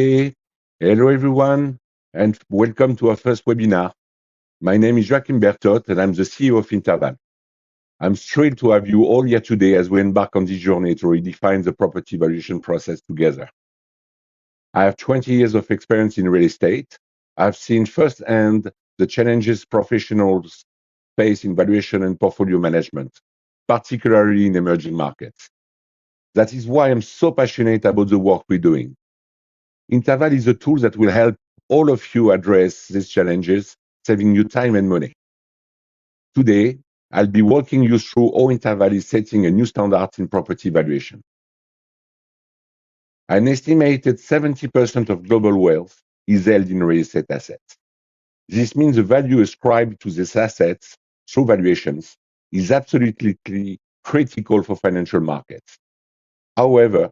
Hello, everyone, and welcome to our first webinar. My name is Joachim Bertot, and I'm the CEO of InterVal. I'm thrilled to have you all here today as we embark on this journey to redefine the property valuation process together. I have 20 years of experience in real estate. I've seen firsthand the challenges professionals face in valuation and portfolio management, particularly in emerging markets. That is why I'm so passionate about the work we're doing. InterVal is a tool that will help all of you address these challenges, saving you time and money. Today, I'll be walking you through how InterVal is setting a new standard in property valuation. An estimated 70% of global wealth is held in real estate assets. This means the value ascribed to these assets through valuations is absolutely critical for financial markets. However,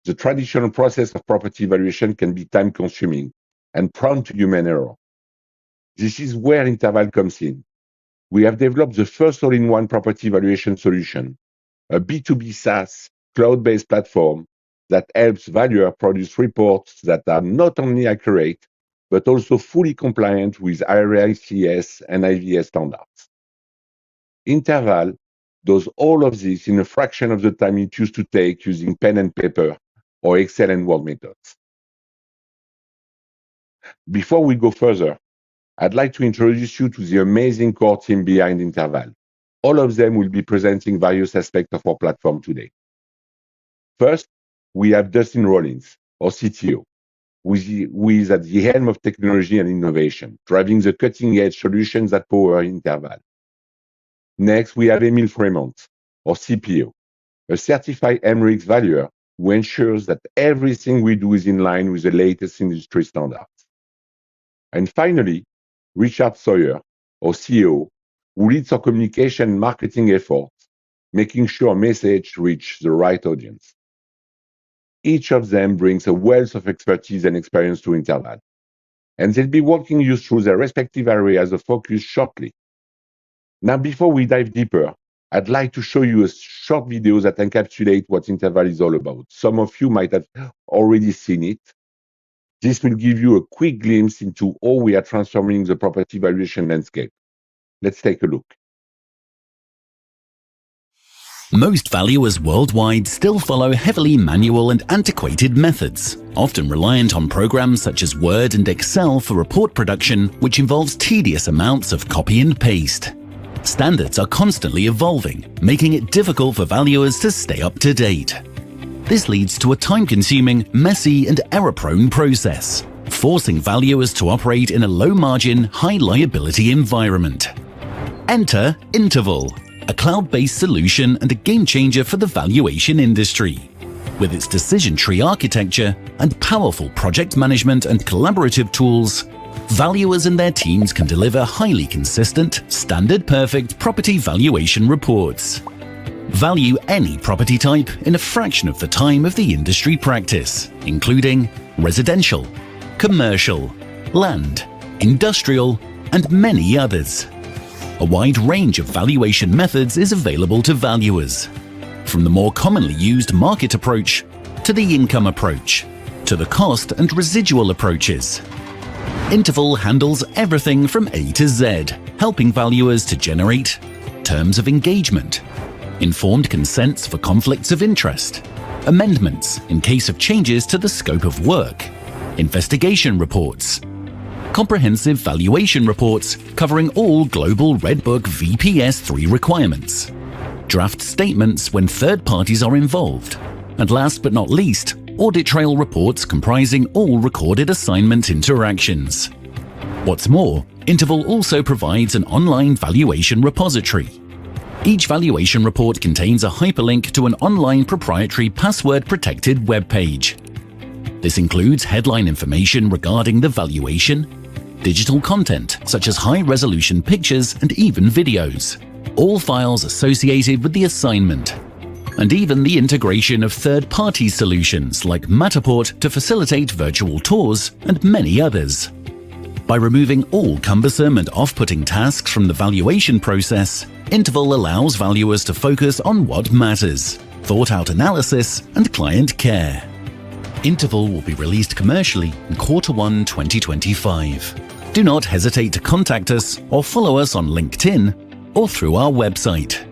the traditional process of property valuation can be time-consuming and prone to human error. This is where InterVal comes in. We have developed the first all-in-one property valuation solution, a B2B SaaS cloud-based platform that helps valuers produce reports that are not only accurate, but also fully compliant with IRICS and IVS standards. InterVal does all of this in a fraction of the time it used to take using pen and paper or Excel and Word methods. Before we go further, I'd like to introduce you to the amazing core team behind InterVal. All of them will be presenting various aspects of our platform today. First, we have Dustin Rollins, our CTO, who is at the helm of technology and innovation, driving the cutting-edge solutions that power InterVal. Next, we have Emile Fremont, our CPO, a certified MRICS valuer who ensures that everything we do is in line with the latest industry standards. And finally, Richard Sawyer, our CEO, who leads our communication and marketing efforts, making sure our message reaches the right audience. Each of them brings a wealth of expertise and experience to InterVal, and they'll be walking you through their respective areas of focus shortly. Now, before we dive deeper, I'd like to show you a short video that encapsulates what InterVal is all about. Some of you might have already seen it. This will give you a quick glimpse into how we are transforming the property valuation landscape. Let's take a look. Most valuers worldwide still follow heavily manual and antiquated methods, often reliant on programs such as Word and Excel for report production, which involves tedious amounts of copy and paste. Standards are constantly evolving, making it difficult for valuers to stay up to date. This leads to a time-consuming, messy and error-prone process, forcing valuers to operate in a low-margin, high-liability environment. Enter InterVal, a cloud-based solution and a game-changer for the valuation industry. With its decision tree architecture and powerful project management and collaborative tools, valuers and their teams can deliver highly consistent, standard-perfect property valuation reports. Value any property type in a fraction of the time of the industry practice, including residential, commercial, land, industrial, and many others. A wide range of valuation methods is available to valuers, from the more commonly used market approach to the income approach, to the cost and residual approaches. InterVal handles everything from A to Z, helping valuers to generate terms of engagement, informed consents for conflicts of interest, amendments in case of changes to the scope of work, investigation reports, comprehensive valuation reports covering all global Red Book VPS 3 requirements, draft statements when third parties are involved, and last but not least, audit trail reports comprising all recorded assignment interactions. What's more, InterVal also provides an online valuation repository. Each valuation report contains a hyperlink to an online proprietary password-protected web page. This includes headline information regarding the valuation, digital content such as high-resolution pictures and even videos, all files associated with the assignment, and even the integration of third-party solutions like Matterport to facilitate virtual tours and many others. By removing all cumbersome and off-putting tasks from the valuation process, InterVal allows valuers to focus on what matters: thought-out analysis and client care. InterVal will be released commercially in Q1 2025. Do not hesitate to contact us or follow us on LinkedIn or through our website.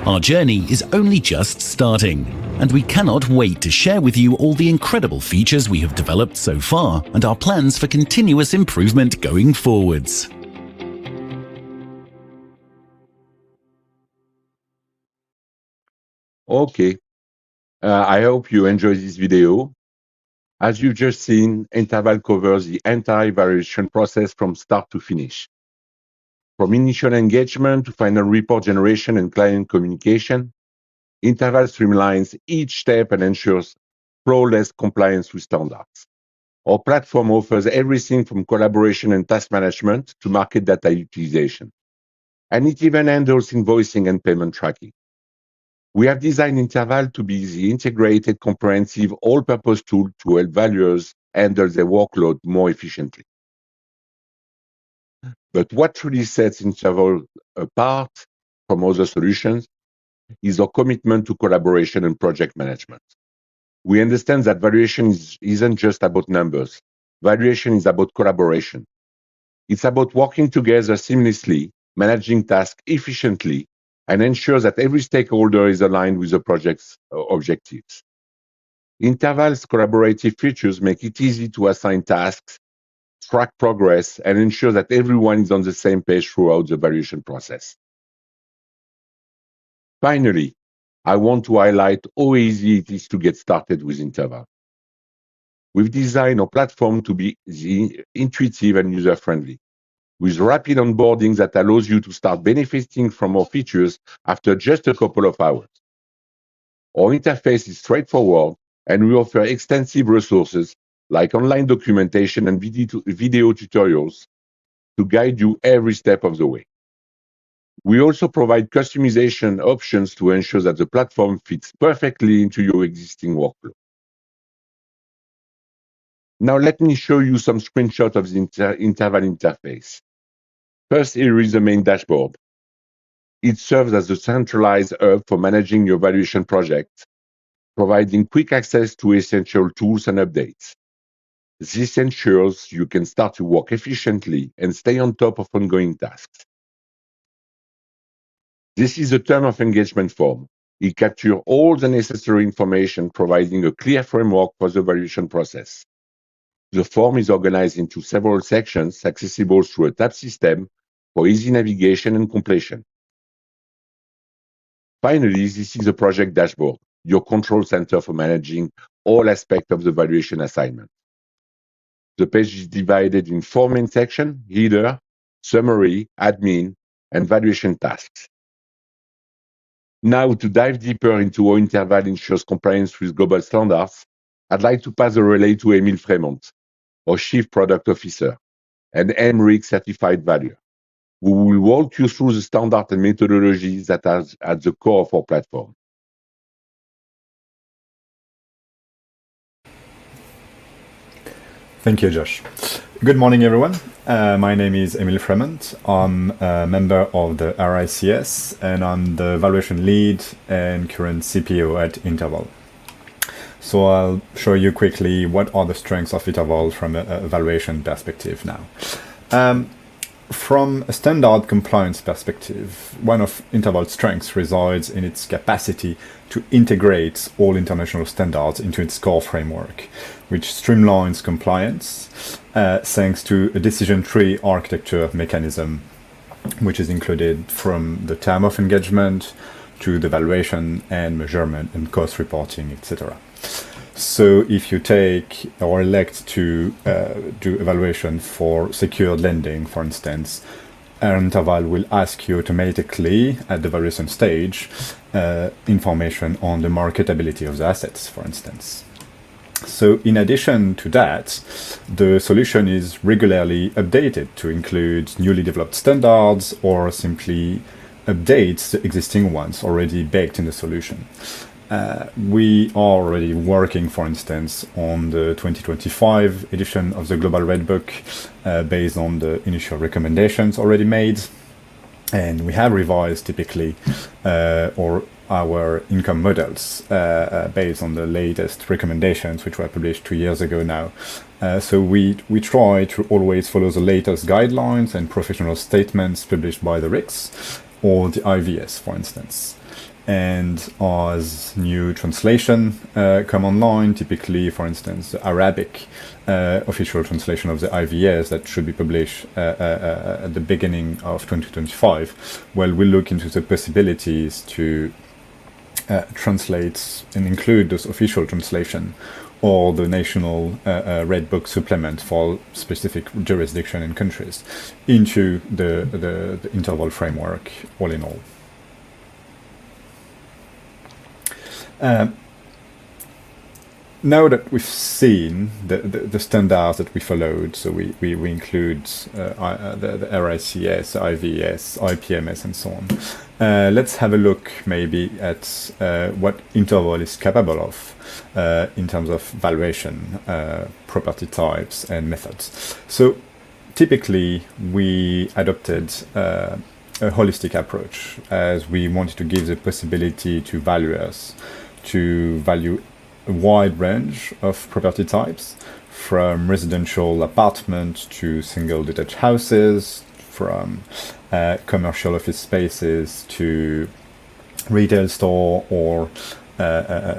Our journey is only just starting, and we cannot wait to share with you all the incredible features we have developed so far and our plans for continuous improvement going forwards. Okay, I hope you enjoyed this video. As you've just seen, InterVal covers the entire evaluation process from start to finish. From initial engagement to final report generation and client communication, InterVal streamlines each step and ensures flawless compliance with standards. Our platform offers everything from collaboration and task management to market data utilization, and it even handles invoicing and payment tracking. We have designed InterVal to be the integrated, comprehensive, all-purpose tool to help valuers handle their workload more efficiently. But what truly sets InterVal apart from other solutions is our commitment to collaboration and project management. We understand that valuation isn't just about numbers. Valuation is about collaboration. It's about working together seamlessly, managing tasks efficiently, and ensure that every stakeholder is aligned with the project's objectives. InterVal's collaborative features make it easy to assign tasks, track progress, and ensure that everyone is on the same page throughout the valuation process. Finally, I want to highlight how easy it is to get started with InterVal. We've designed our platform to be intuitive and user-friendly, with rapid onboarding that allows you to start benefiting from our features after just a couple of hours. Our interface is straightforward, and we offer extensive resources like online documentation and video tutorials to guide you every step of the way. We also provide customization options to ensure that the platform fits perfectly into your existing workflow. Now let me show you some screenshots of the InterVal interface. First, here is the main dashboard. It serves as a centralized hub for managing your valuation project, providing quick access to essential tools and updates. This ensures you can start to work efficiently and stay on top of ongoing tasks. This is a term of engagement form. It captures all the necessary information, providing a clear framework for the valuation process. The form is organized into several sections, accessible through a tab system for easy navigation and completion. Finally, this is a project dashboard, your control center for managing all aspects of the valuation assignment. The page is divided in 4 main sections: header, summary, admin, and valuation tasks. Now, to dive deeper into how InterVal ensures compliance with global standards, I'd like to pass the relay to Emile Fremont, our Chief Product Officer and MRIC certified valuer, who will walk you through the standard and methodologies that are at the core of our platform. Thank you, Josh. Good morning, everyone. My name is Emile Fremont. I'm a member of the RICS, and I'm the valuation lead and current CPO at InterVal. So I'll show you quickly what are the strengths of InterVal from a valuation perspective now. From a standard compliance perspective, one of InterVal's strengths resides in its capacity to integrate all international standards into its core framework, which streamlines compliance thanks to a decision tree architecture mechanism, which is included from the term of engagement to the valuation and measurement and cost reporting, etc. So if you take or elect to do evaluation for secured lending, for instance, InterVal will ask you automatically at the valuation stage information on the marketability of the assets, for instance. So in addition to that, the solution is regularly updated to include newly developed standards or simply updates the existing ones already baked in the solution. We are already working, for instance, on the 2025 edition of the Global Red Book based on the initial recommendations already made. And we have revised typically or our income models based on the latest recommendations, which were published 2 years ago now. So we try to always follow the latest guidelines and professional statements published by the RICS or the IVS, for instance. And as new translation come online, typically, for instance, the Arabic official translation of the IVS that should be published at the beginning of 2025, well, we'll look into the possibilities to translate and include those official translation or the national Red Book supplement for specific jurisdiction and countries into the InterVal framework all in all. Now that we've seen the standards that we followed, so we include the RICS, IVS, IPMS, and so on. Let's have a look maybe at what InterVal is capable of in terms of valuation, property types, and methods. So typically, we adopted a holistic approach as we wanted to give the possibility to valuers to value a wide range of property types, from residential apartment to single detached houses, from commercial office spaces to retail store or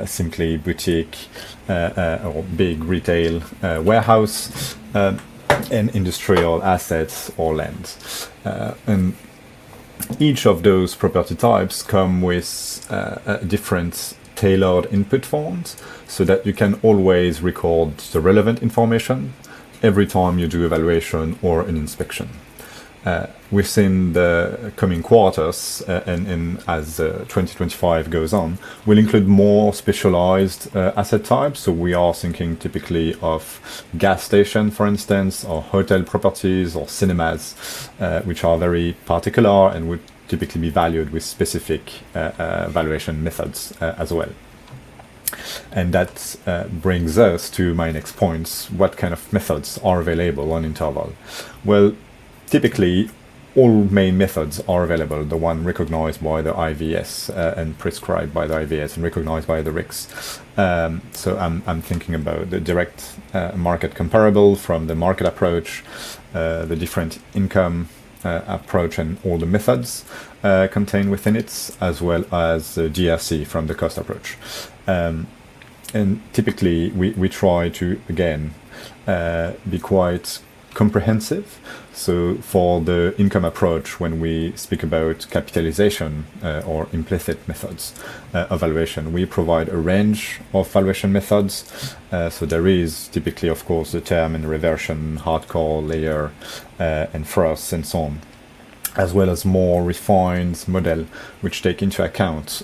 simply boutique or big retail warehouse, and industrial assets or land. And each of those property types come with different tailored input forms so that you can always record the relevant information every time you do evaluation or an inspection. Within the coming quarters and as 2025 goes on, we'll include more specialized asset types. So we are thinking typically of gas station, for instance, or hotel properties or cinemas, which are very particular and would typically be valued with specific valuation methods as well. And that brings us to my next points. What kind of methods are available on InterVal? Well, typically, all main methods are available, the one recognized by the IVS and prescribed by the IVS and recognized by the RICS. So I'm thinking about the direct market comparable from the market approach, the different income approach and all the methods contained within it, as well as the GRC from the cost approach. And typically we try to, again, be quite comprehensive. So for the income approach, when we speak about capitalization or implicit methods of valuation, we provide a range of valuation methods. So there is typically, of course, the term and reversion, hardcore, layer, and frost, and so on, as well as more refined model which take into account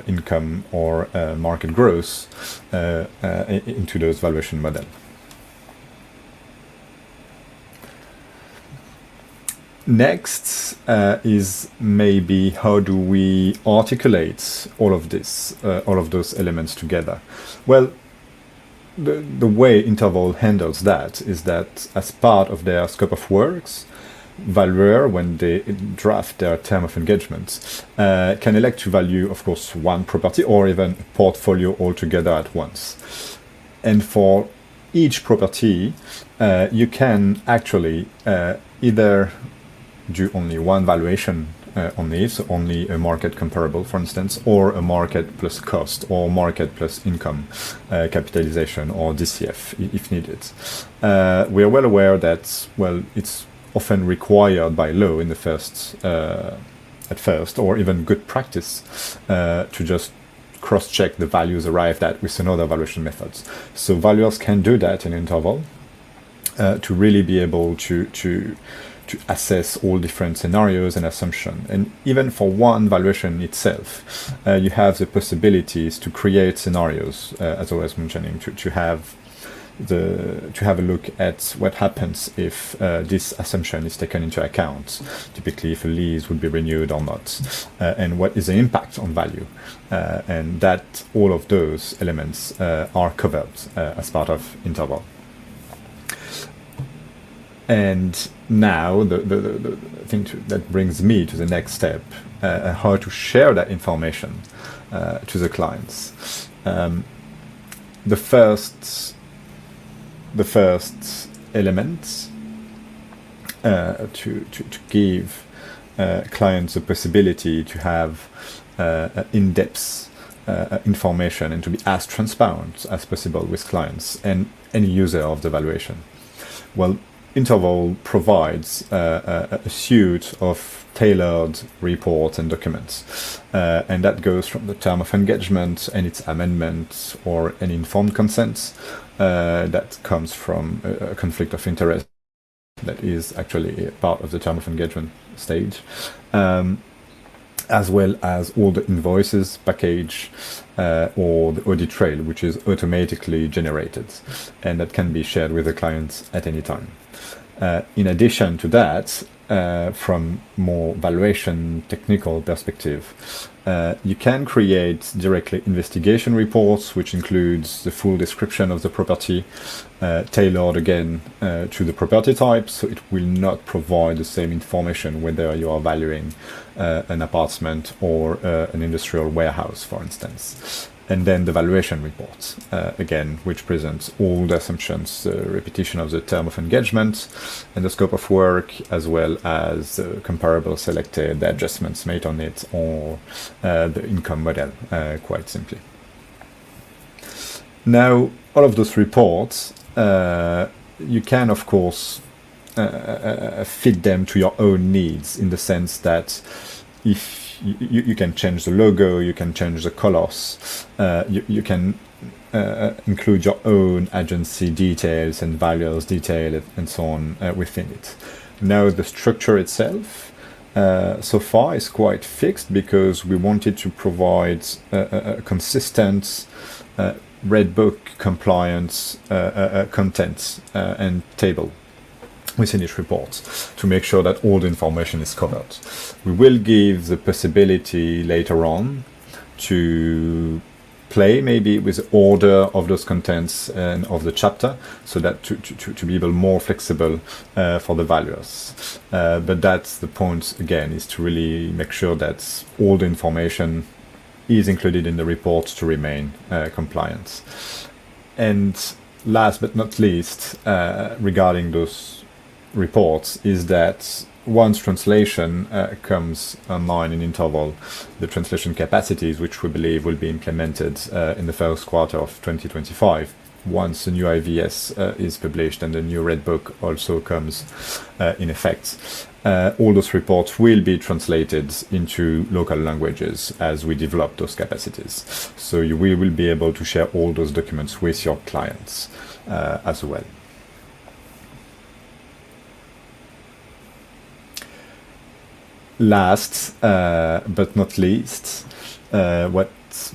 income or market growth into those valuation model. Next is maybe how do we articulate all of this, all of those elements together? Well, the way InterVal handles that is that as part of their scope of works, valuer, when they draft their term of engagement, can elect to value, of course, one property or even a portfolio altogether at once. And for each property, you can actually either do only one valuation on it, so only a market comparable, for instance, or a market plus cost, or market plus income capitalization, or DCF if needed. We are well aware that, well, it's often required by law in the at first, or even good practice, to just cross-check the values arrived at with another valuation methods. So valuers can do that in InterVal to really be able to assess all different scenarios and assumptions. And even for one valuation itself, you have the possibilities to create scenarios, as I was mentioning, to have a look at what happens if this assumption is taken into account, typically if a lease would be renewed or not, and what is the impact on value, and that all of those elements are covered as part of InterVal. And now the thing that brings me to the next step, how to share that information to the clients. The first element to give clients the possibility to have in-depth information and to be as transparent as possible with clients and any user of the valuation. Well, InterVal provides a suite of tailored reports and documents, and that goes from the term of engagement and its amendment or any informed consent that comes from a conflict of interest that is actually part of the term of engagement stage, as well as all the invoices package or the audit trail, which is automatically generated and that can be shared with the clients at any time. In addition to that, from more valuation technical perspective, you can create directly investigation reports, which includes the full description of the property, tailored again to the property type, so it will not provide the same information whether you are valuing an apartment or an industrial warehouse, for instance. And then the valuation report, again, which presents all the assumptions, repetition of the term of engagement and the scope of work, as well as comparable selected, the adjustments made on it, or the income model, quite simply. Now, all of those reports, you can, of course, fit them to your own needs, in the sense that if you can change the logo, you can change the colors, you can include your own agency details and valuers detail and so on within it. Now the structure itself so far is quite fixed, because we wanted to provide a consistent Red Book compliance content and table within each report to make sure that all the information is covered. We will give the possibility later on to play maybe with the order of those contents and of the chapter, so that to be able more flexible for the valuers. But that's the point, again, is to really make sure that all the information is included in the report to remain compliant. And last but not least, regarding those reports, is that once translation comes online in InterVal, the translation capacities, which we believe will be implemented in the first quarter of 2025, once the new IVS is published and the new Red Book also comes in effect, all those reports will be translated into local languages as we develop those capacities. So you will be able to share all those documents with your clients as well. Last but not least, what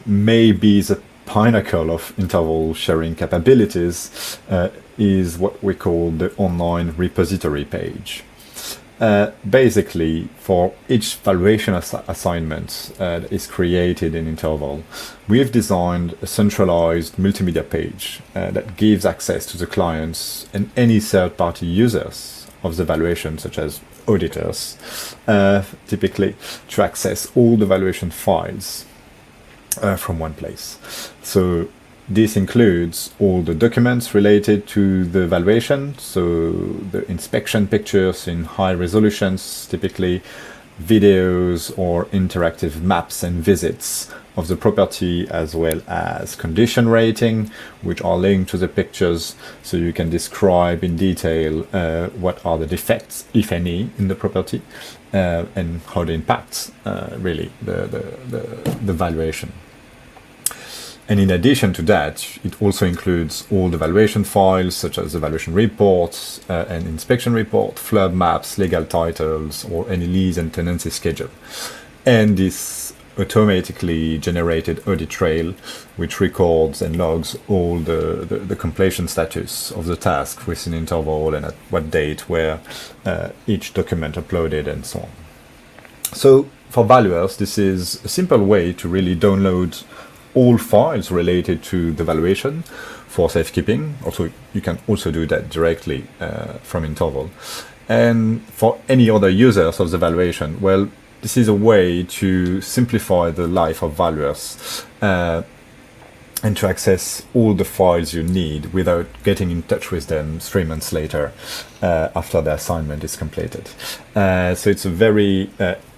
may be the pinnacle of InterVal sharing capabilities is what we call the online repository page. Basically, for each valuation assignment that is created in InterVal, we've designed a centralized multimedia page that gives access to the clients and any third-party users of the valuation, such as auditors, typically, to access all the valuation files from one place. So this includes all the documents related to the valuation, so the inspection pictures in high resolutions, typically videos or interactive maps and visits of the property, as well as condition rating, which are linked to the pictures, so you can describe in detail what are the defects, if any, in the property, and how they impact really the valuation. And in addition to that, it also includes all the valuation files, such as the valuation reports and inspection report, flood maps, legal titles, or any lease and tenancy schedule. And this automatically generated audit trail, which records and logs all the completion status of the task within InterVal and at what date, where each document uploaded, and so on. So for valuers, this is a simple way to really download all files related to the valuation for safekeeping. Also, you can also do that directly from InterVal. And for any other users of the valuation, well, this is a way to simplify the life of valuers and to access all the files you need without getting in touch with them 3 months later after the assignment is completed. So it's a very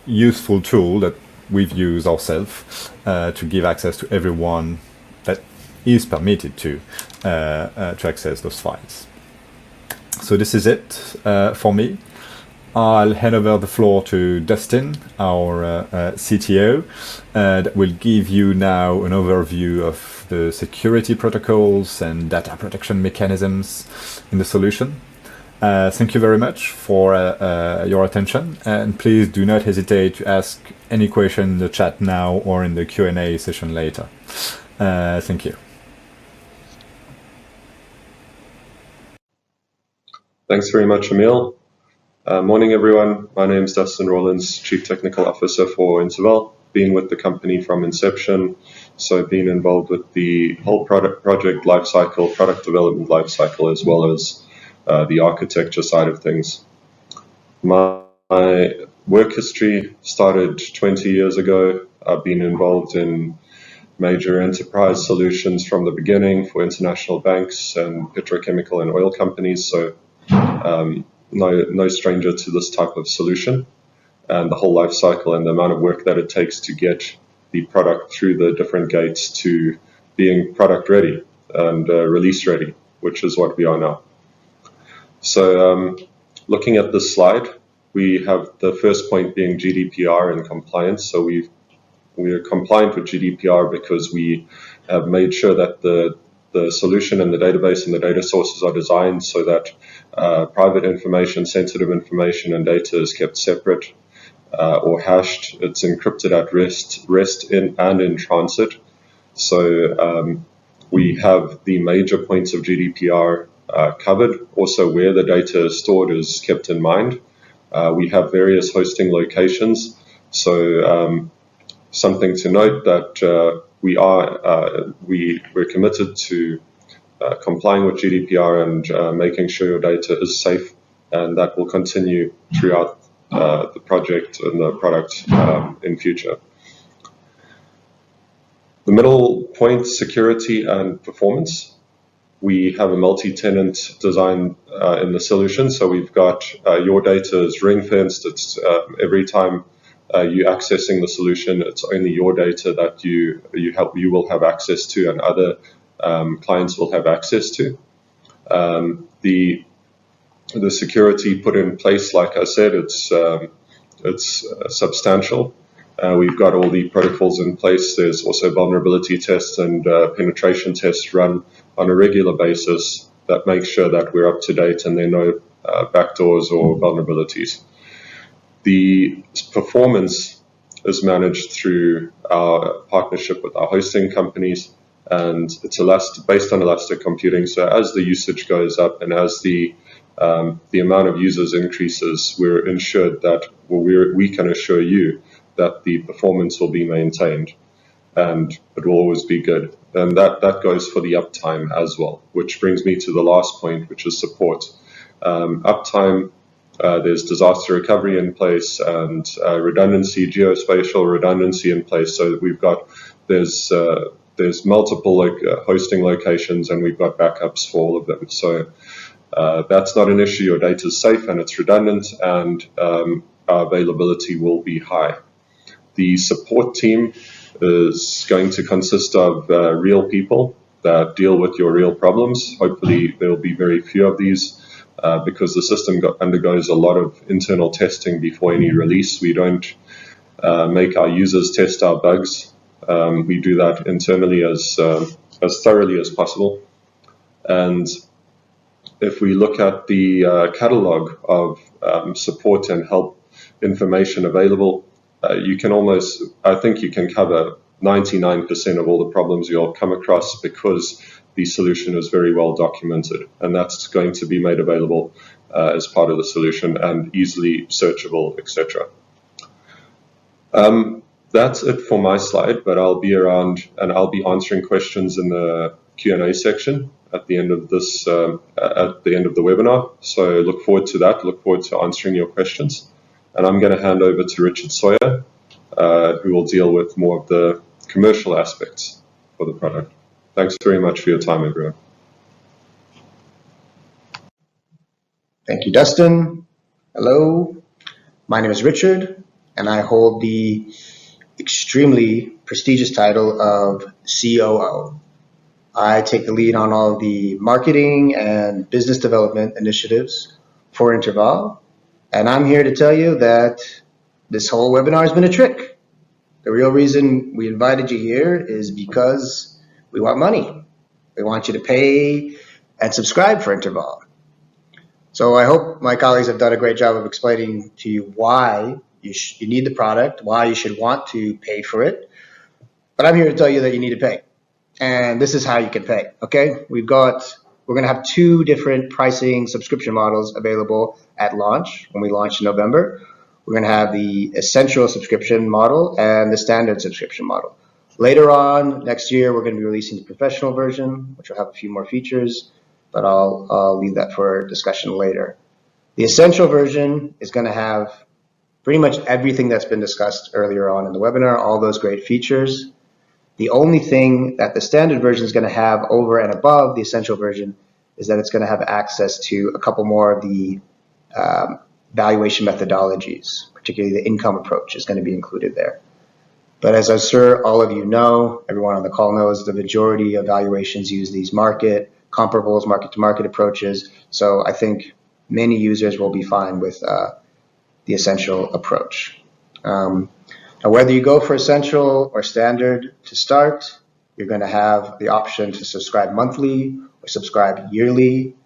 useful tool that we've used ourselves to give access to everyone that is permitted to access those files. So this is it for me. I'll hand over the floor to Dustin, our CTO, that will give you now an overview of the security protocols and data protection mechanisms in the solution. Thank you very much for your attention, and please do not hesitate to ask any question in the chat now or in the Q&A session later. Thank you. Thanks very much, Emil. Morning, everyone. My name is Dustin Rawlins, Chief Technical Officer for InterVal. Been with the company from inception, so been involved with the whole project lifecycle, product development lifecycle, as well as the architecture side of things. My work history started 20 years ago. I've been involved in major enterprise solutions from the beginning for international banks and petrochemical and oil companies, so no stranger to this type of solution and the whole life cycle and the amount of work that it takes to get the product through the different gates to being product ready and release ready, which is what we are now. So looking at this slide, we have the first point being GDPR and compliance. So we are compliant with GDPR because we have made sure that the solution and the database and the data sources are designed so that private information, sensitive information, and data is kept separate or hashed. It's encrypted at rest in and in transit. So we have the major points of GDPR covered. Also, where the data is stored is kept in mind. We have various hosting locations. So something to note that we're committed to complying with GDPR and making sure your data is safe, and that will continue throughout the project and the product in future. The middle point, security and performance. We have a multi-tenant design in the solution, so we've got your data is ring-fenced. It's every time you accessing the solution, it's only your data that you will have access to, and other clients will have access to. The security put in place, like I said, it's substantial. We've got all the protocols in place. There's also vulnerability tests and penetration tests run on a regular basis that make sure that we're up to date and there are no backdoors or vulnerabilities. The performance is managed through our partnership with our hosting companies, and it's based on elastic computing. So as the usage goes up and as the amount of users increases, we're ensured that we can assure you that the performance will be maintained and it will always be good. And that goes for the uptime as well, which brings me to the last point, which is support. Uptime, there's disaster recovery in place and redundancy, geospatial redundancy in place. So we've got, there's multiple hosting locations, and we've got backups for all of them. So that's not an issue. Your data is safe and it's redundant, and our availability will be high. The support team is going to consist of real people that deal with your real problems. Hopefully there will be very few of these because the system undergoes a lot of internal testing before any release. We don't make our users test our bugs. We do that internally as thoroughly as possible. And if we look at the catalog of support and help information available, I think you can cover 99% of all the problems you'll come across because the solution is very well documented, and that's going to be made available as part of the solution and easily searchable, etc. That's it for my slide, but I'll be around and I'll be answering questions in the Q&A section. at the end of this at the end of the webinar. So look forward to that. Look forward to answering your questions. And I'm going to hand over to Richard Sawyer, who will deal with more of the commercial aspects for the product. Thanks very much for your time, everyone. Thank you, Dustin. Hello, my name is Richard, and I hold the extremely prestigious title of COO. I take the lead on all of the marketing and business development initiatives for InterVal, and I'm here to tell you that this whole webinar has been a trick. The real reason we invited you here is because we want money. We want you to pay and subscribe for InterVal. So I hope my colleagues have done a great job of explaining to you why you need the product, why you should want to pay for it. But I'm here to tell you that you need to pay. And this is how you can pay, okay? We're going to have two different pricing subscription models available at launch when we launch in November. We're going to have the essential subscription model and the standard subscription model. Later on, next year, we're going to be releasing the professional version, which will have a few more features, but I'll leave that for discussion later. The essential version is going to have pretty much everything that's been discussed earlier on in the webinar, all those great features. The only thing that the standard version is going to have over and above the essential version is that it's going to have access to a couple more of the valuation methodologies, particularly the income approach is going to be included there. But as I'm sure all of you know, everyone on the call knows, the majority of valuations use these comparables, market-to-market approaches. So I think many users will be fine with the essential approach. Now, whether you go for essential or standard to start, you're going to have the option to subscribe monthly or subscribe yearly.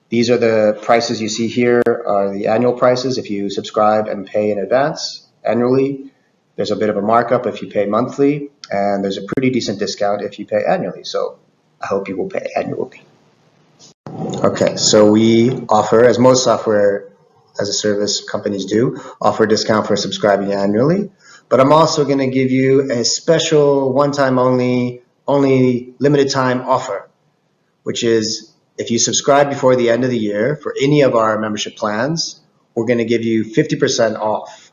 These are the prices you see here are the annual prices if you subscribe and pay in advance annually. There's a bit of a markup if you pay monthly, and there's a pretty decent discount if you pay annually. So I hope you will pay annually. Okay, so we offer, as most software as a service companies do, offer a discount for subscribing annually. But I'm also going to give you a special one-time only limited time offer, which is if you subscribe before the end of the year for any of our membership plans, we're going to give you 50% off.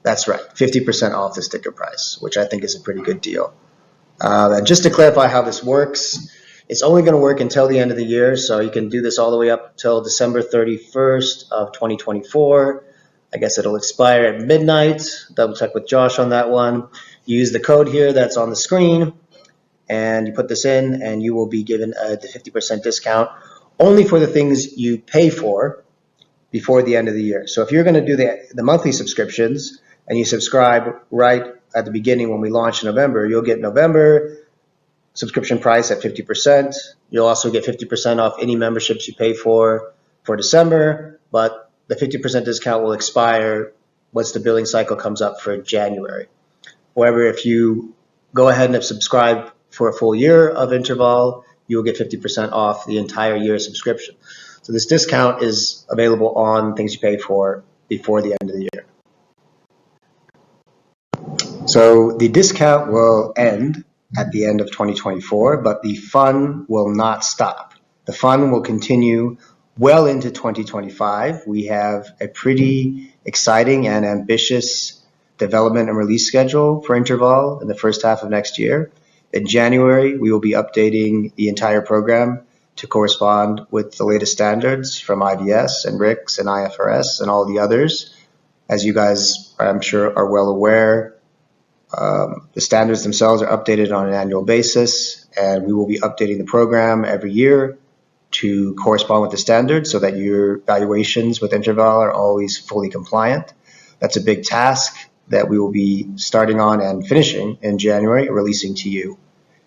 That's right, 50% off the sticker price, which I think is a pretty good deal. And just to clarify how this works, it's only going to work until the end of the year, so you can do this all the way up till December 31st of 2024. I guess it'll expire at midnight. Double check with Josh on that one. Use the code here that's on the screen, and you put this in, and you will be given the 50% discount only for the things you pay for before the end of the year. So if you're going to do the monthly subscriptions and you subscribe right at the beginning when we launch in November, you'll get November subscription price at 50%. You'll also get 50% off any memberships you pay for December, but the 50% discount will expire once the billing cycle comes up for January. However, if you go ahead and subscribe for a full year of InterVal, you will get 50% off the entire year subscription. So this discount is available on things you pay for before the end of the year. So the discount will end at the end of 2024, but the fun will not stop. The fun will continue well into 2025. We have a pretty exciting and ambitious development and release schedule for InterVal in the first half of next year. In January, we will be updating the entire program to correspond with the latest standards from IVS and RICS and IFRS and all the others. As you guys, I'm sure, are well aware, the standards themselves are updated on an annual basis, and we will be updating the program every year to correspond with the standards so that your valuations with InterVal are always fully compliant. That's a big task that we will be starting on and finishing in January, releasing to you.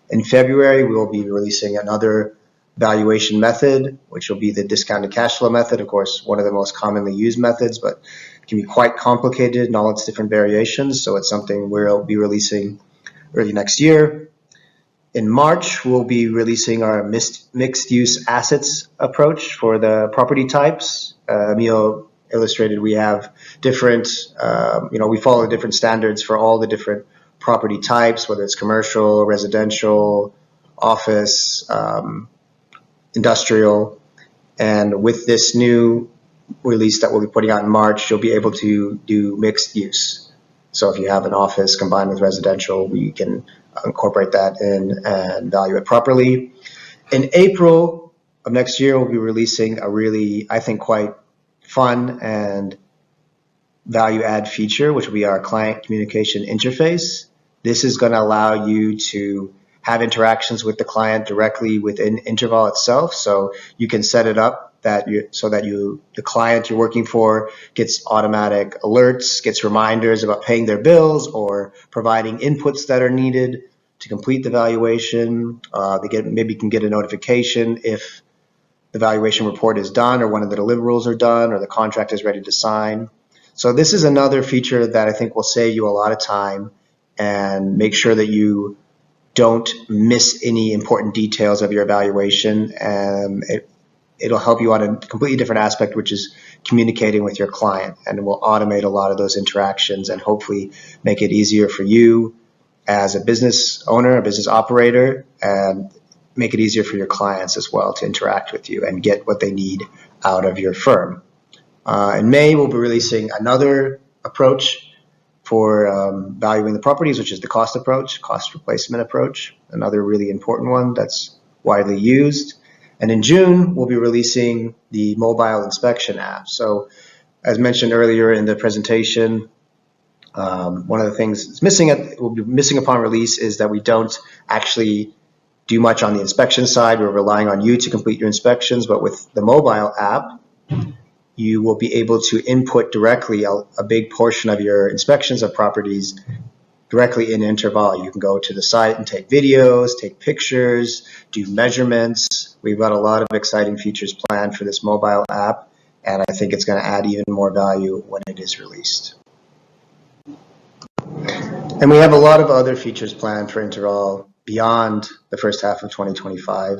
In February, we will be releasing another valuation method, which will be the discounted cash flow method. Of course, one of the most commonly used methods, but it can be quite complicated in all its different variations. So it's something we'll be releasing early next year. In March, we'll be releasing our mixed-use assets approach for the property types. Emil illustrated we have different, we follow different standards for all the different property types, whether it's commercial, residential, office, industrial. And with this new release that we'll be putting out in March, you'll be able to do mixed use. So if you have an office combined with residential, we can incorporate that in and value it properly. In April of next year, we'll be releasing a really, I think, quite fun and value add feature, which will be our client communication interface. This is going to allow you to have interactions with the client directly within InterVal itself. So you can set it up so that the client you're working for gets automatic alerts, gets reminders about paying their bills or providing inputs that are needed to complete the valuation. Maybe can get a notification if the valuation report is done or one of the deliverables are done or the contract is ready to sign. So this is another feature that I think will save you a lot of time and make sure that you don't miss any important details of your evaluation. It'll help you on a completely different aspect, which is communicating with your client, and it will automate a lot of those interactions and hopefully make it easier for you as a business owner, a business operator, and make it easier for your clients as well to interact with you and get what they need out of your firm. In May, we'll be releasing another approach for valuing the properties, which is the cost approach, cost replacement approach, another really important one that's widely used. And in June, we'll be releasing the mobile inspection app. So as mentioned earlier in the presentation, one of the things that's will be missing upon release is that we don't actually do much on the inspection side. We're relying on you to complete your inspections, but with the mobile app, you will be able to input directly a big portion of your inspections of properties directly in InterVal. You can go to the site and take videos, take pictures, do measurements. We've got a lot of exciting features planned for this mobile app, and I think it's going to add even more value when it is released. And we have a lot of other features planned for InterVal beyond the first half of 2025.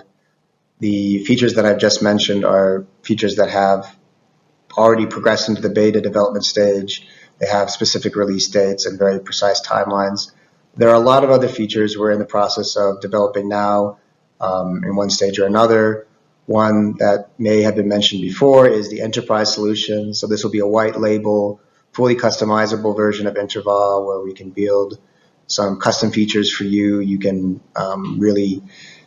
The features that I've just mentioned are features that have already progressed into the beta development stage. They have specific release dates and very precise timelines. There are a lot of other features we're in the process of developing now in one stage or another. One that may have been mentioned before is the enterprise solution. So this will be a white label, fully customizable version of InterVal where we can build some custom features for you. You can really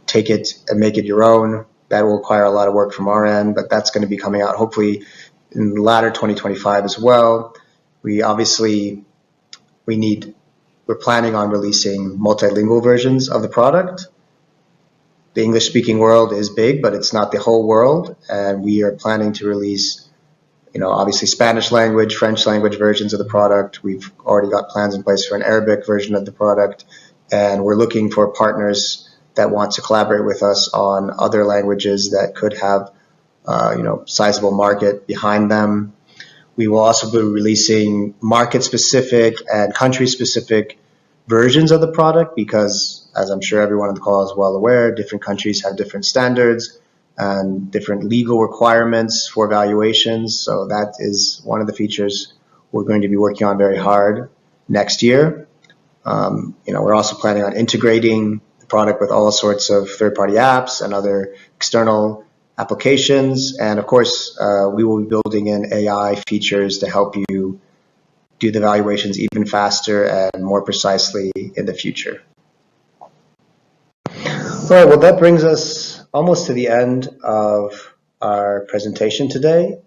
take it and make it your own. That will require a lot of work from our end, but that's going to be coming out hopefully in latter 2025 as well. We're planning on releasing multilingual versions of the product. The English-speaking world is big, but it's not the whole world, and we are planning to release, obviously Spanish language, French language versions of the product. We've already got plans in place for an Arabic version of the product, and we're looking for partners that want to collaborate with us on other languages that could have sizable market behind them. We will also be releasing market-specific and country-specific versions of the product because, as I'm sure everyone on the call is well aware, different countries have different standards and different legal requirements for valuations. So that is one of the features we're going to be working on very hard next year. We're also planning on integrating the product with all sorts of third-party apps and other external applications. And of course, we will be building in AI features to help you do the valuations even faster and more precisely in the future. All right, well, that brings us almost to the end of our presentation today.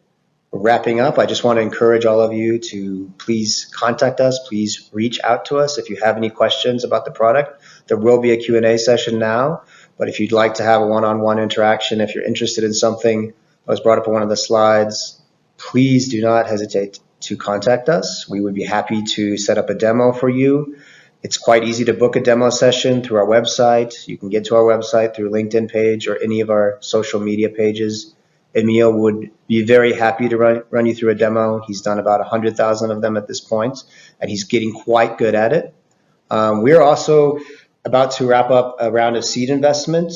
We're wrapping up. I just want to encourage all of you to please contact us. Please reach out to us if you have any questions about the product. There will be a Q&A session now. But if you'd like to have a one-on-one interaction, if you're interested in something that was brought up on one of the slides, please do not hesitate to contact us. We would be happy to set up a demo for you. It's quite easy to book a demo session through our website. You can get to our website through LinkedIn page or any of our social media pages. Emil would be very happy to run you through a demo. He's done about 100,000 of them at this point, and he's getting quite good at it. We're also about to wrap up a round of seed investment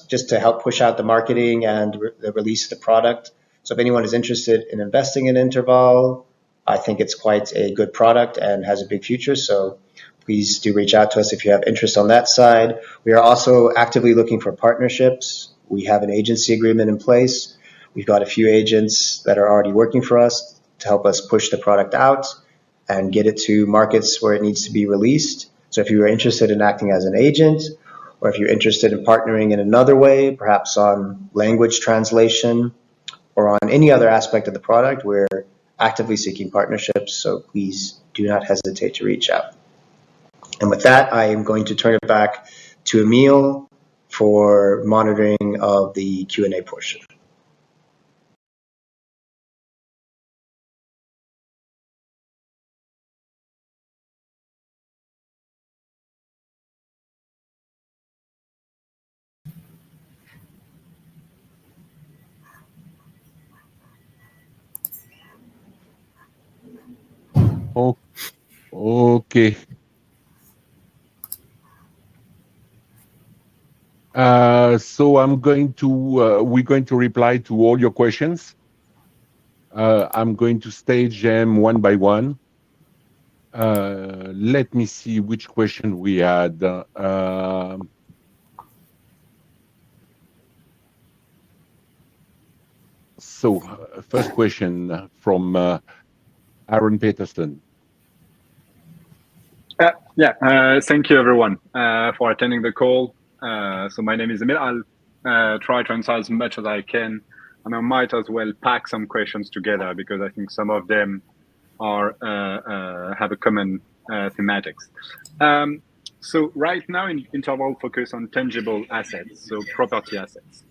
just to help push out the marketing and the release of the product. So if anyone is interested in investing in InterVal, I think it's quite a good product and has a big future. So please do reach out to us if you have interest on that side. We are also actively looking for partnerships We have an agency agreement in place. We've got a few agents that are already working for us to help us push the product out and get it to markets where it needs to be released. So if you are interested in acting as an agent, or if you're interested in partnering in another way, perhaps on language translation or on any other aspect of the product, we're actively seeking partnerships, so please do not hesitate to reach out. And with that, I am going to turn it back to Emil for monitoring of the Q&A portion. Okay. So we're going to reply to all your questions. I'm going to stage them one by one. Let me see which question we had. First question from Aaron Peterson. Thank you everyone for attending the call. So my name is Emil. I'll try to answer as much as I can, and I might as well pack some questions together because I think some of them are have a common thematics. So right now in InterVal focus on tangible assets, so property assets.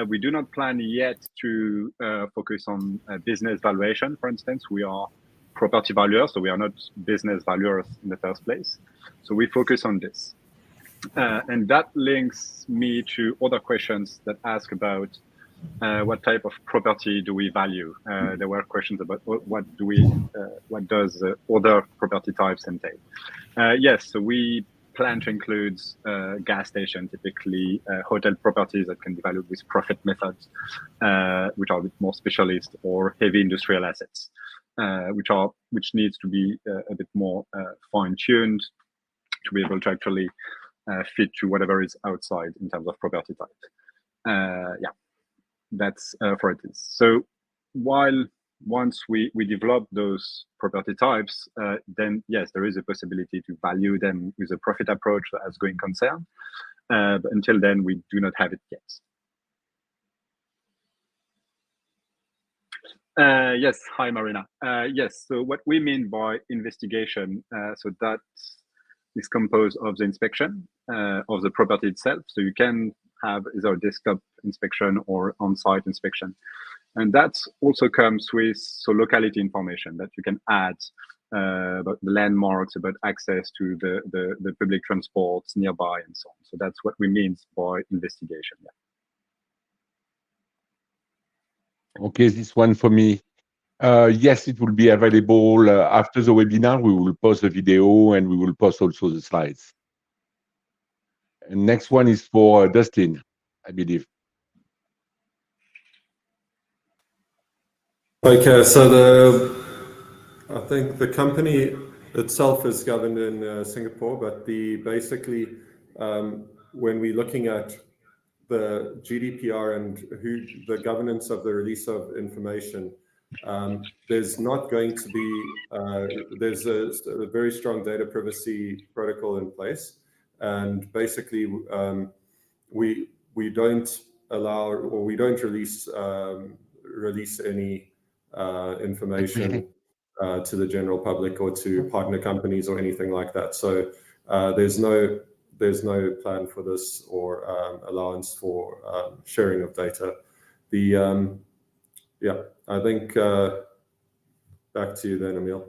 We do not plan yet to focus on business valuation, for instance. We are property valuers, so we are not business valuers in the first place. So we focus on this. And that links me to other questions that ask about what type of property do we value? There were questions about what does other property types entail? Yes, so we plan to include gas station, typically hotel properties that can be valued with profit methods, which are a bit more specialist, or heavy industrial assets, which needs to be a bit more fine-tuned to be able to actually fit to whatever is outside in terms of property type. That's for it is. So once we develop those property types, then yes, there is a possibility to value them with a profit approach as going concern. But until then, we do not have it yet. Yes, hi Marina. Yes, so what we mean by investigation, so that is composed of the inspection of the property itself. So you can have either desktop inspection or on-site inspection. And that also comes with locality information that you can add about the landmarks, about access to the public transports nearby and so on. So that's what we mean by investigation. Yeah. Okay, this one for me. Yes, it will be available after the webinar. We will post the video and we will post also the slides. And next one is for Dustin, I believe. Okay, so I think the company itself is governed in Singapore, but basically when we're looking at the GDPR and the governance of the release of information, there's not going to be there's a very strong data privacy protocol in place, and basically we don't allow, or we don't release any information to the general public or to partner companies or anything like that. So there's no plan for this or allowance for sharing of data. I think back to you then, Emil.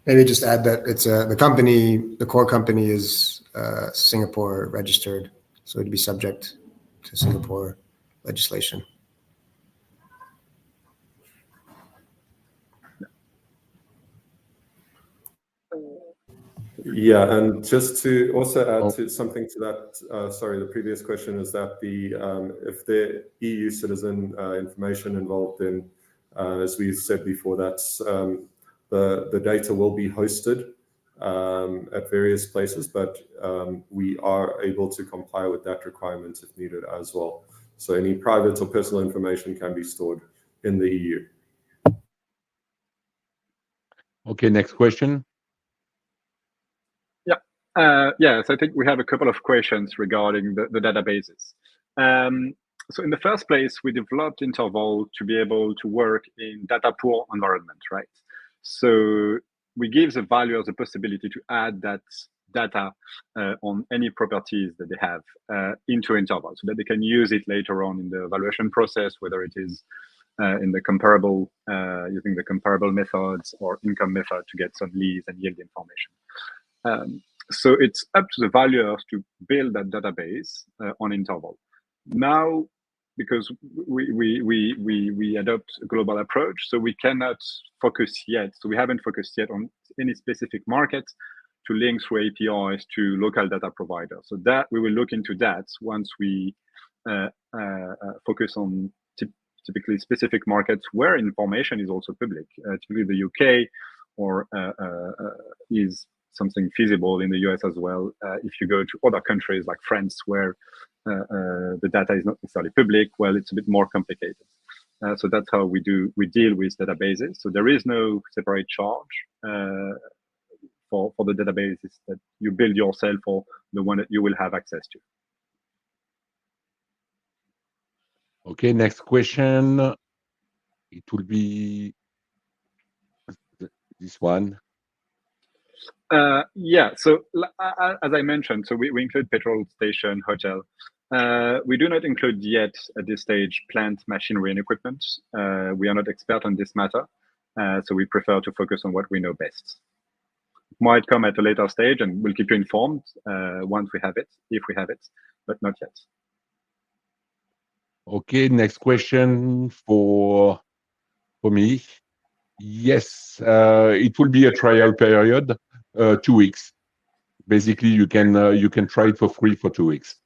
Maybe just add that it's the core company is Singapore registered, so it'd be subject to Singapore legislation. Yeah, and just to also add to something to that, sorry, the previous question is that if the EU citizen information involved in, as we said before, that's the data will be hosted at various places, but we are able to comply with that requirement if needed as well. So any private or personal information can be stored in the EU. Okay, next question. Yes, I think we have a couple of questions regarding the databases. So in the first place, we developed InterVal to be able to work in data poor environment, right? So we give the valuers the possibility to add that data on any properties that they have into InterVal, so that they can use it later on in the evaluation process, whether it is in the comparable, using the comparable methods or income method to get some leads and yield information. So it's up to the valuers to build that database on InterVal. Now, because we adopt a global approach, so we cannot focus yet. So we haven't focused yet on any specific market to link through APIs to local data providers. So that we will look into that once we focus on typically specific markets where information is also public. Typically the UK or is something feasible in the US as well. If you go to other countries like France, where the data is not necessarily public, well, it's a bit more complicated. So that's how we deal with databases. So there is no separate charge for the databases that you build yourself or the one that you will have access to. Okay, next question. It will be this one. Yeah, so as I mentioned, so we include petrol station, hotel. We do not include yet at this stage plant machinery and equipment. We are not expert on this matter, so we prefer to focus on what we know best. It might come at a later stage, and we'll keep you informed once we have it, if we have it, but not yet. Okay, next question for me. Yes, it will be a trial period, 2 weeks. Basically, you can try it for free for 2 weeks.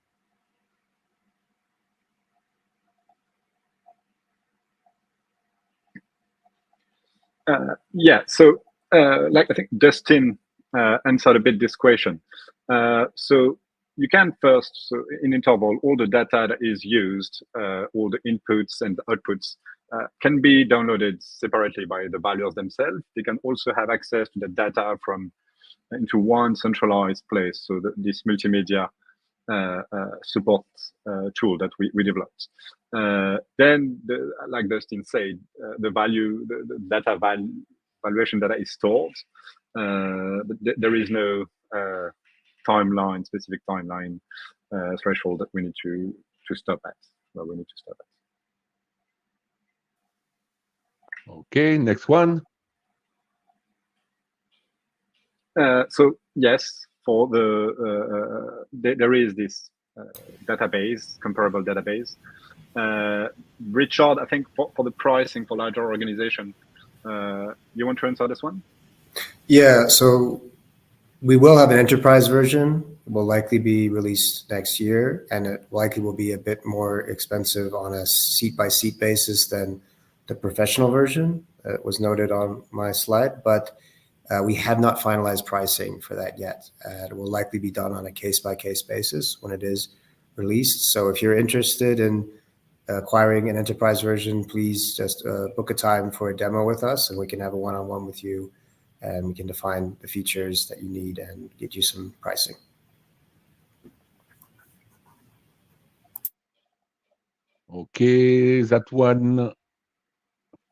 Yeah, so like I think Dustin answered a bit this question. So you can first, so in InterVal, all the data that is used, all the inputs and outputs can be downloaded separately by the valuers themselves. They can also have access to the data from into one centralized place. So this multimedia support tool that we developed. Then, like Dustin said, the data valuation data is stored. There is no specific timeline threshold that we need to stop at. Well, we need to stop at. Okay, next one. So yes, for there is this database, comparable database. Richard, I think for the pricing for larger organization, you want to answer this one? Yeah, so we will have an enterprise version. It will likely be released next year, and it likely will be a bit more expensive on a seat-by-seat basis than the professional version. It was noted on my slide, but we have not finalized pricing for that yet. It will likely be done on a case-by-case basis when it is released. So if you're interested in acquiring an enterprise version, please just book a time for a demo with us, and we can have a one-on-one with you, and we can define the features that you need and get you some pricing. Okay, that one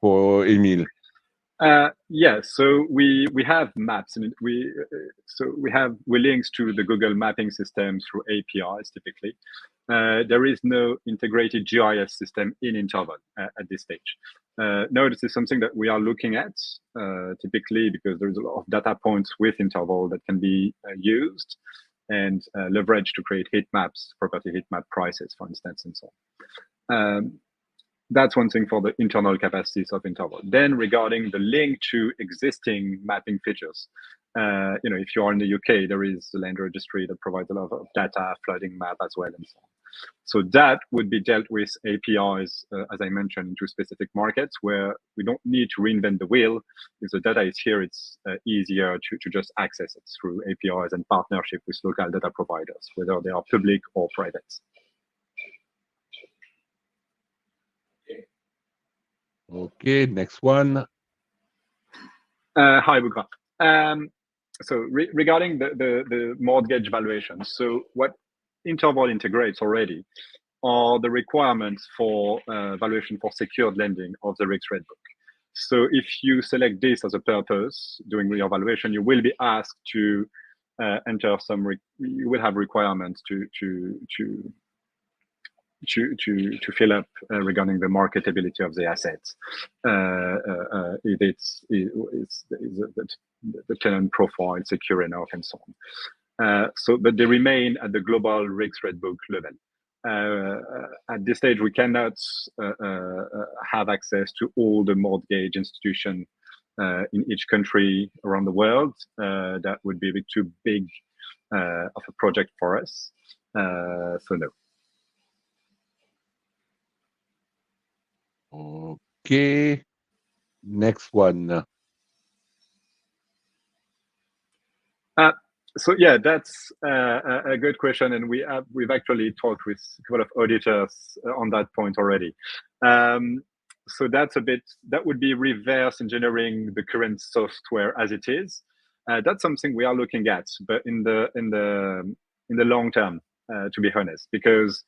for Emil. Yeah, so we have maps, and we links to the Google mapping system through APIs typically. There is no integrated GIS system in InterVal at this stage. No, this is something that we are looking at typically because there's a lot of data points with InterVal that can be used and leveraged to create heat maps, property heat map prices, for instance, and so on. That's one thing for the internal capacities of InterVal. Then regarding the link to existing mapping features, if you are in the UK, there is the land registry that provides a lot of data, flooding map as well, and so So that would be dealt with APIs, as I mentioned, into specific markets where we don't need to reinvent the wheel. If the data is here, it's easier to just access it through APIs and partnership with local data providers, whether they are public or private. Okay, next one. Hi, Bukra. So regarding the mortgage valuations, so what InterVal integrates already are the requirements for valuation for secured lending of the risk rate book. So if you select this as a purpose during your valuation, you will be asked to enter some. You will have requirements to fill up regarding the marketability of the assets. If it's the tenant profile secure enough and so on. But they remain at the global risk rate book level. At this stage, we cannot have access to all the mortgage institutions in each country around the world. That would be a bit too big of a project for us. So no. Okay, next one. So yeah, that's a good question, and we've actually talked with a couple of auditors on that point already. So that would be reverse engineering the current software as it is. That's something we are looking at, but in the long term, to be honest, because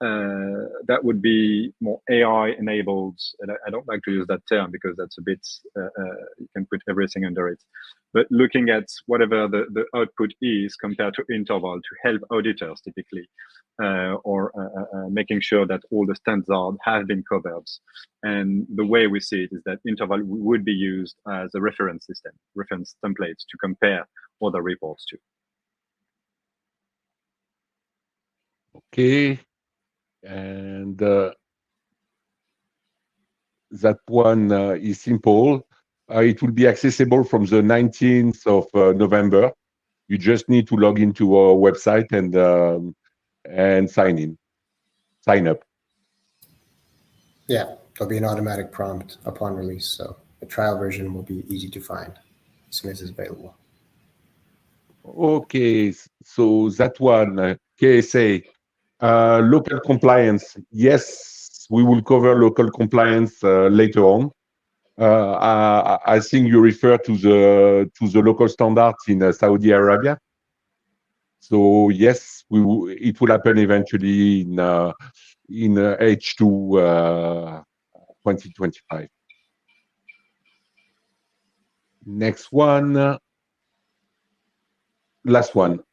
that would be more AI enabled. And I don't like to use that term because that's a bit, you can put everything under it. But looking at whatever the output is compared to InterVal to help auditors typically, or making sure that all the standards have been covered. And the way we see it is that InterVal would be used as a reference system, reference template to compare other reports to. Okay. And that one is simple. It will be accessible from the 19th of November. You just need to log into our website and sign up. Yeah, there'll be an automatic prompt upon release, so the trial version will be easy to find as soon as it's available. Okay, so that one, KSA, local compliance. Yes, we will cover local compliance later on. I think you refer to the local standards in Saudi Arabia. So yes, it will happen eventually in H2 2025. Next one, last one.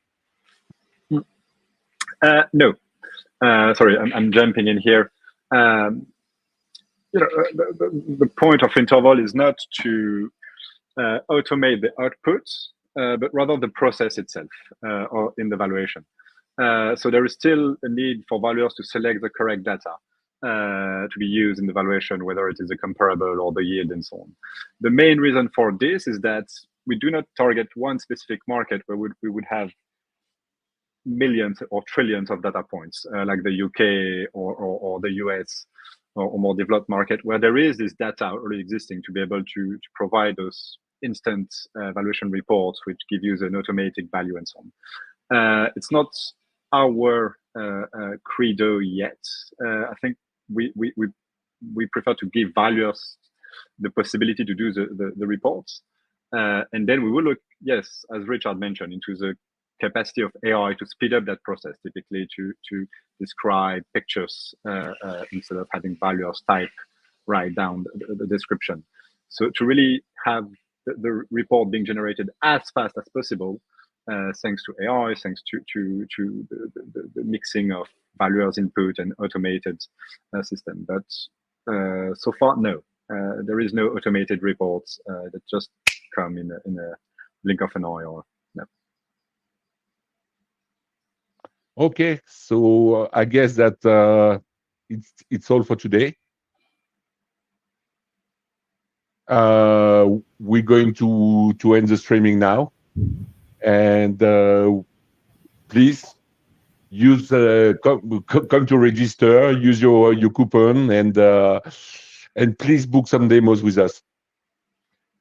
No, sorry, I'm jumping in here. The point of InterVal is not to automate the output, but rather the process itself or in the valuation. So there is still a need for valuers to select the correct data to be used in the valuation, whether it is a comparable or the yield and so on. The main reason for this is that we do not target one specific market where we would have millions or trillions of data points, like the UK or the US or more developed market, where there is this data already existing to be able to provide those instant valuation reports, which give you an automatic value and so on. It's not our credo yet. I think we prefer to give valuers the possibility to do the reports. And then we will look, yes, as Richard mentioned, into the capacity of AI to speed up that process, typically to describe pictures instead of having valuers write down the description. So to really have the report being generated as fast as possible, thanks to AI, thanks to the mixing of valuers input and automated system. But so far, no, there is no automated reports that just come in a blink of an eye or no. Okay, so I guess that it's all for today. We're going to end the streaming now, and please use come to register, use your coupon, and please book some demos with us.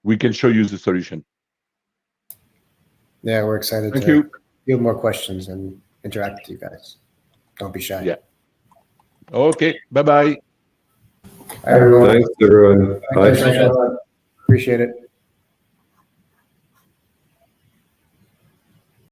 We can show you the solution. Yeah, we're excited Thank to you. field more questions and interact with you guys. Don't be shy. Yeah. Okay. Bye-bye. Bye, everyone. Thanks, everyone. Bye. Thanks, everyone. Appreciate it.